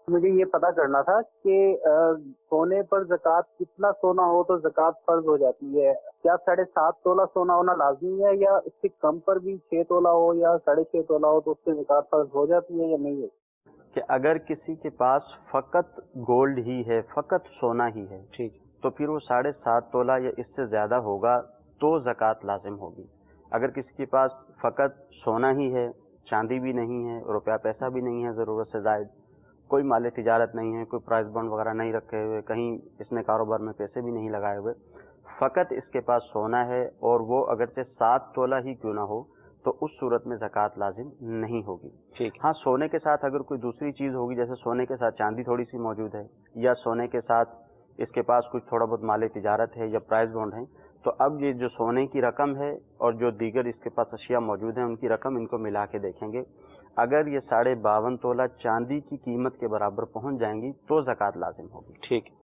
مجھے یہ پتا کرنا تھا کہ سونے پر زکوٰۃ کتنا سونا ہو تو زکوٰۃ فرض ہو جاتی ہے؟ کیا 7.5 تولہ سونا ہونا لازمی ہے، یا اس سے کم پر بھی 6 تولہ ہو یا 6.5 تولہ ہو تو اس سے زکوٰۃ فرض ہو جاتی ہے یا نہیں ہے؟ کہ اگر کسی کے پاس فقط گولڈ ہی ہے، فقط سونا ہی ہے، ٹھیک، تو پھر وہ 7.5 تولہ یا اس سے زیادہ ہوگا تو زکوٰۃ لازم ہوگی۔ اگر کسی کے پاس فقط سونا ہی ہے، چاندی بھی نہیں ہے، روپیہ پیسہ بھی نہیں ہے ضرورت سے زائد، کوئی مال تجارت نہیں ہے، کوئی پرائز بانڈ وغیرہ نہیں رکھے ہوئے، کہیں اس نے کاروبار میں پیسے بھی نہیں لگائے ہوئے، فقط اس کے پاس سونا ہے اور وہ اگرچہ 7 تولہ ہی کیوں نہ ہو تو اس صورت میں زکوٰۃ لازم نہیں ہوگی۔ ٹھیک، ہاں، سونے کے ساتھ اگر کوئی دوسری چیز ہوگی، جیسے سونے کے ساتھ چاندی تھوڑی سی موجود ہے، یا سونے کے ساتھ اس کے پاس کچھ تھوڑا بہت مال تجارت ہے یا پرائز بانڈ ہے، تو اب یہ جو سونے کی رقم ہے اور جو دیگر اس کے پاس اشیاء موجود ہیں ان کی رقم ان کو ملا کے دیکھیں گے۔ اگر یہ 52.5 تولہ چاندی کی قیمت کے برابر پہنچ جائیں گی تو زکوٰۃ لازم ہوگی۔ ٹھیک۔